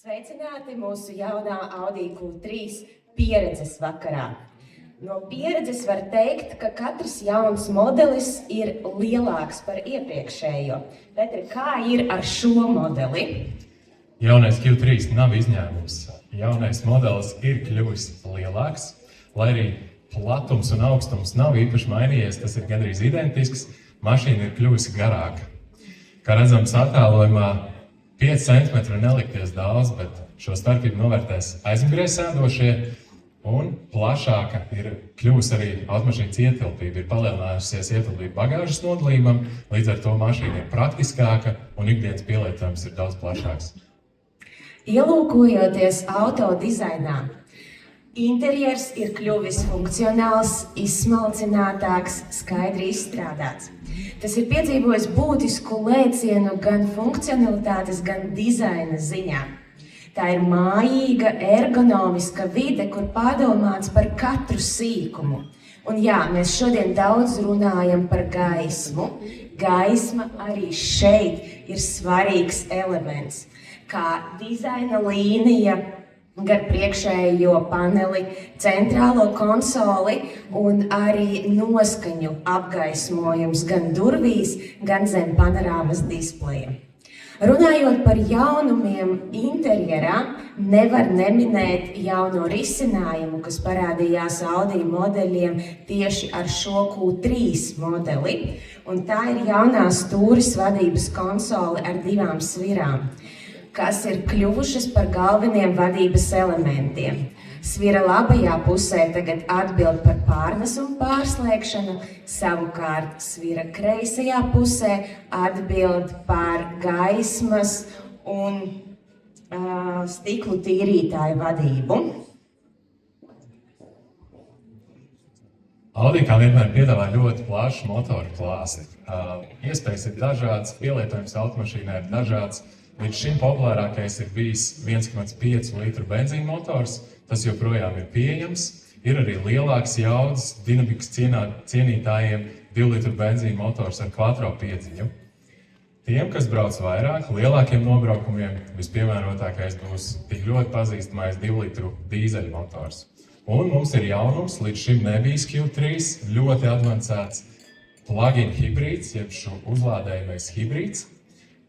Sveicināti mūsu jaunā Audi Q3 pieredzes vakarā. No pieredzes var teikt, ka katrs jauns modelis ir lielāks par iepriekšējo. Petri, kā ir ar šo modeli? Jaunais Q3 nav izņēmums. Jaunais modelis ir kļuvis lielāks, lai arī platums un augstums nav īpaši mainījies, tas ir gandrīz identisks, mašīna ir kļuvusi garāka. Kā redzams attēlojumā, 5 cm nelikties daudz, bet šo starpību novērtēs aizmugurēji sēdošie, un plašāka ir kļuvusi arī automašīnas ietilpība. Ir palielinājusies ietilpība bagāžas nodalījumam, līdz ar to mašīna ir praktiskāka un ikdienas pielietojums ir daudz plašāks. Ielūkojoties auto dizainā, interjers ir kļuvis funkcionāls, izsmalcinātāks, skaidri izstrādāts. Tas ir piedzīvojis būtisku lēcienu gan funkcionalitātes, gan dizaina ziņā. Tā ir mājīga, ergonomiska vide, kur pārdomāts par katru sīkumu. Un jā, mēs šodien daudz runājam par gaismu. Gaisma arī šeit ir svarīgs elements, kā dizaina līnija, gar priekšējo paneli, centrālo konsoli un arī noskaņu apgaismojums gan durvīs, gan zem panorāmas displeja. Runājot par jaunumiem interjerā, nevar neminēt jauno risinājumu, kas parādījās Audi modeļiem tieši ar šo Q3 modeli, un tā ir jaunā stūres vadības konsole ar 2 svirām, kas ir kļuvušas par galveniem vadības elementiem. Svira labajā pusē tagad atbild par pārnesumu pārslēgšanu, savukārt svira kreisajā pusē atbild par gaismas un stiklu tīrītāju vadību. Audi kā vienmēr piedāvā ļoti plašu motoru klāsi. Iespējas ir dažādas, pielietojums automašīnai ir dažāds. Līdz šim populārākais ir bijis 1,5 litru benzīna motors, tas joprojām ir pieejams. Ir arī lielāks jaudas dinamikas cienītājiem 2 litru benzīna motors ar quattro piedziņu. Tiem, kas brauc vairāk, lielākiem nobraukumiem, vispiemērotākais būs tik ļoti pazīstamais 2 litru dīzeļu motors. Un mums ir jaunums, līdz šim nebijis Q3, ļoti advancēts plug-in hibrīds, jeb šo uzlādējamais hibrīds,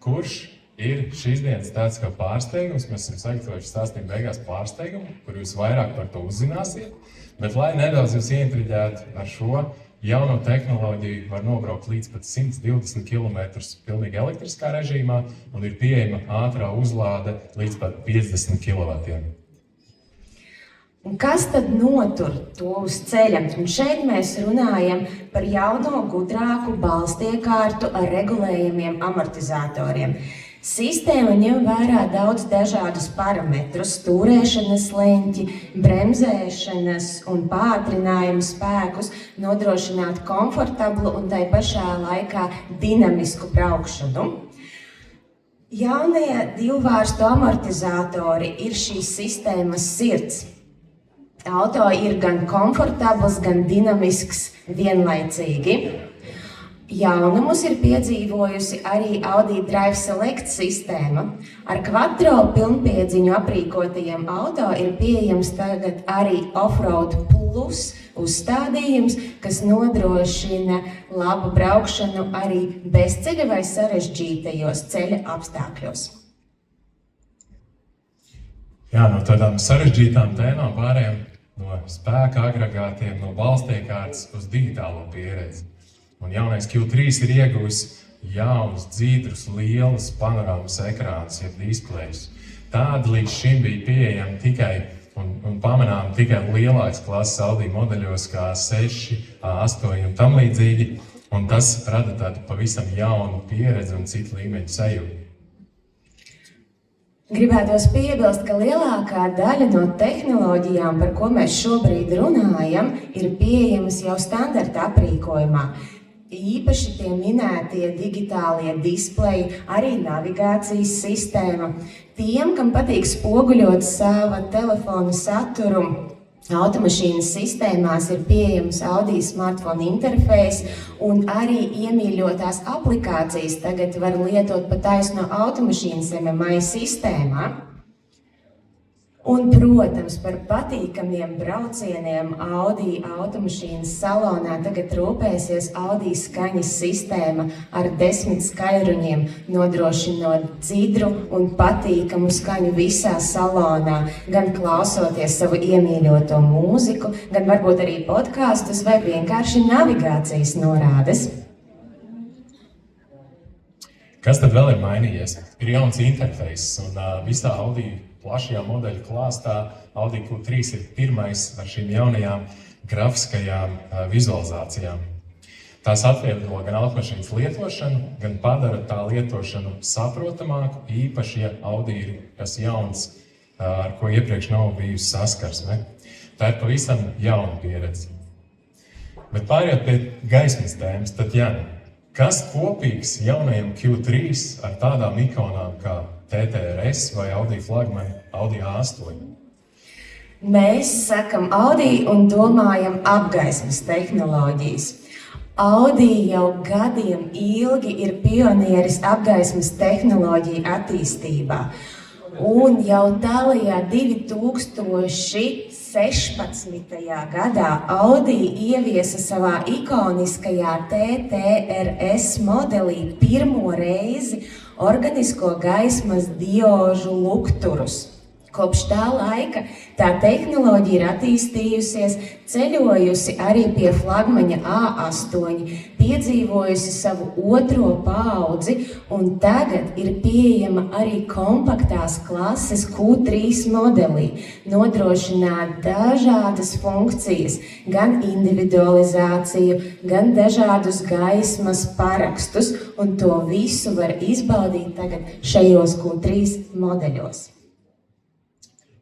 kurš ir šīs dienas tāds kā pārsteigums. Mēs esam sagatavojuši stāstījumu beigās pārsteigumu, kur jūs vairāk par to uzzināsiet. Bet, lai nedaudz jūs ieintriģētu ar šo jauno tehnoloģiju, var nobraukt līdz pat 120 km pilnīgi elektriskā režīmā un ir pieejama ātrā uzlāde līdz pat 50 kW. Un kas tad notur to uz ceļa? Un šeit mēs runājam par jauno, gudrāku balstiekārtu ar regulējumiem amortizatoriem. Sistēma ņem vērā daudz dažādus parametrus, stūrēšanas leņķi, bremzēšanas un pātrinājumu spēkus, nodrošināt komfortablu un tai pašā laikā dinamisku braukšanu. Jaunie 2-vārstu amortizatori ir šīs sistēmas sirds. Auto ir gan komfortabls, gan dinamisks vienlaicīgi. Jaunumus ir piedzīvojusi arī Audi Drive Select sistēma. Ar quattro pilnpiedziņu aprīkotajiem auto ir pieejams tagad arī Offroad Plus uzstādījums, kas nodrošina labu braukšanu arī bezceļa vai sarežģītajos ceļa apstākļos. Jā, no tādām sarežģītām tēmām pārējām no spēka agregātiem, no balstiekārtas uz digitālo pieredzi. Un jaunais Q3 ir ieguvis jaunus, dzīdrus, lielus panorāmas ekrānus, jeb displejus. Tādi līdz šim bija pieejami tikai un pamanām tikai lielākas klases Audi modeļos kā 6, 8 un tam līdzīgi. Un tas rada tādu pavisam jaunu pieredzi un citu līmeņu sajūtu. Gribētos piebilst, ka lielākā daļa no tehnoloģijām, par ko mēs šobrīd runājam, ir pieejamas jau standarta aprīkojumā. Īpaši tie minētie digitālie displeji, arī navigācijas sistēma. Tiem, kam patīk spoguļot sava telefona saturu, automašīnas sistēmās ir pieejams Audi smartphone interfejs un arī iemīļotās aplikācijas. Tagad var lietot pa taisno automašīnas MMI sistēmā. Un, protams, par patīkamiem braucieniem Audi automašīnas salonā tagad rūpēsies Audi skaņas sistēma ar 10 skaļruņiem, nodrošinot dzidru un patīkamu skaņu visā salonā, gan klausoties savu iemīļoto mūziku, gan varbūt arī podkastus vai vienkārši navigācijas norādes. Kas tad vēl ir mainījies? Ir jauns interfejs un visā Audi plašajā modeļu klāstā Audi Q3 ir pirmais ar šīm jaunajām grafiskajām vizualizācijām. Tās atvieglo gan automašīnas lietošanu, gan padara tā lietošanu saprotamāku, īpaši, ja Audi ir kas jauns, ar ko iepriekš nav bijusi saskarsme. Tā ir pavisam jauna pieredze. Bet pārējot pie gaismas tēmas, tad kas kopīgs jaunajam Q3 ar tādām ikonām kā TTRS vai Audi flagmani Audi A8? Mēs sakam Audi un domājam apgaismas tehnoloģijas. Audi jau gadiem ilgi ir pionieris apgaismas tehnoloģiju attīstībā. Un jau tālajā 2016. gadā Audi ieviesa savā ikoniskajā TTRS modelī pirmo reizi organisko gaismas diožu lukturus. Kopš tā laika tā tehnoloģija ir attīstījusies, ceļojusi arī pie flagmaņa A8, piedzīvojusi savu otro paudzi un tagad ir pieejama arī kompaktās klases Q3 modelī, nodrošināt dažādas funkcijas, gan individualizāciju, gan dažādus gaismas parakstus, un to visu var izbaudīt tagad šajos Q3 modeļos.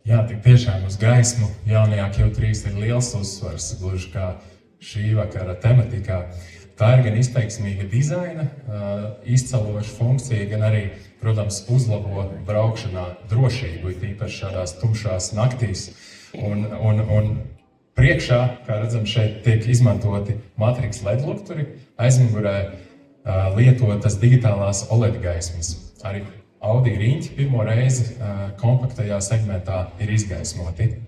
Jā, tik tiešām uz gaismu jaunajā Q3 ir liels uzsvars, gluži kā šī vakara tematikā. Tā ir gan izteiksmīga dizaina, izceloša funkcija, gan arī, protams, uzlabo braukšanā drošību, īpaši šādās tumšās naktīs. Un priekšā, kā redzam, šeit tiek izmantoti Matrix LED lukturi, aizmugurē lietotas digitālās OLED gaismas. Arī Audi riņķi pirmo reizi kompaktajā segmentā ir izgaismoti.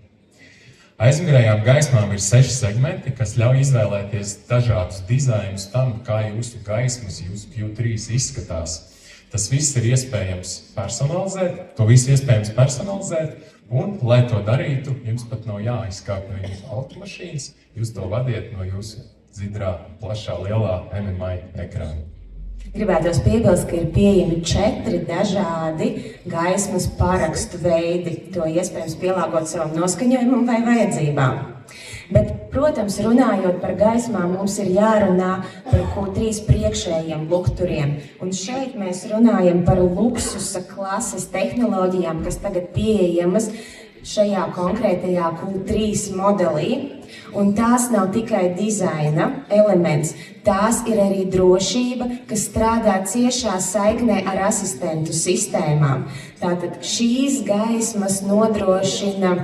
Aizmugurējām gaismām ir 6 segmenti, kas ļauj izvēlēties dažādus dizainus tam, kā jūsu gaismas, jūsu Q3 izskatās. Tas viss ir iespējams personalizēt, un, lai to darītu, jums pat nav jāizkāp no jūsu automašīnas, jūs to vadiet no jūsu dzidrā, plašā, lielā MMI ekrāna. Gribētos piebilst, ka ir pieejami 4 dažādi gaismas parakstu veidi. To iespējams pielāgot savam noskaņojumam vai vajadzībām. Bet, protams, runājot par gaismām, mums ir jārunā par Q3 priekšējiem lukturiem. Un šeit mēs runājam par luksusa klases tehnoloģijām, kas tagad pieejamas šajā konkrētajā Q3 modelī. Un tās nav tikai dizaina elements, tās ir arī drošība, kas strādā ciešā saiknē ar asistentu sistēmām. Tātad šīs gaismas nodrošina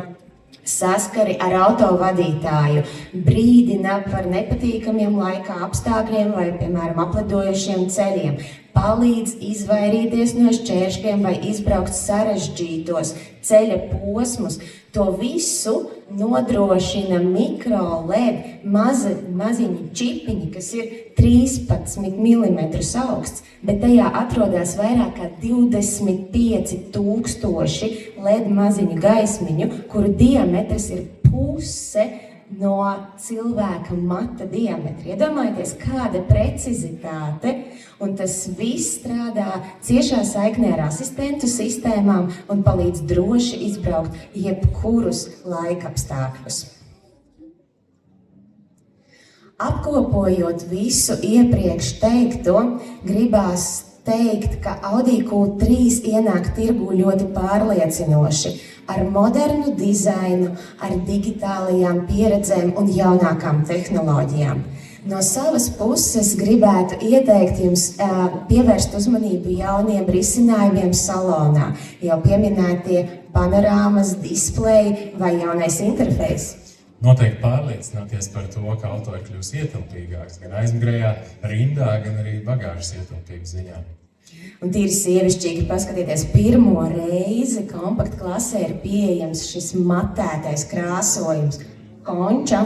saskari ar autovadītāju, brīdina par nepatīkamiem laika apstākļiem vai, piemēram, aplidojošiem ceļiem, palīdz izvairīties no šķēršļiem vai izbraukt sarežģītos ceļa posmus. To visu nodrošina mikro LED maziņi čipiņi, kas ir 13 mm augsts, bet tajā atrodas vairāk kā 25,000 LED maziņu gaismiņu, kuru diametrs ir puse no cilvēka mata diametra. Iedomājieties, kāda precizitāte, un tas viss strādā ciešā saiknē ar asistentu sistēmām un palīdz droši izbraukt jebkurus laikapstākļus. Apkopojot visu iepriekš teikto, gribās teikt, ka Audi Q3 ienāk tirgū ļoti pārliecinoši, ar modernu dizainu, ar digitālajām pieredzēm un jaunākām tehnoloģijām. No savas puses gribētu ieteikt jums pievērst uzmanību jauniem risinājumiem salonā, jau pieminētie panorāmas, displeji vai jaunais interfejs. Noteikti pārliecināties par to, ka auto ir kļūst ietilpīgāks gan aizmugurējā rindā, gan arī bagāžas ietilpības ziņā. Un tīri sievišķīgi paskatieties, pirmo reizi kompakta klasē ir pieejams šis matētais krāsojums. Konča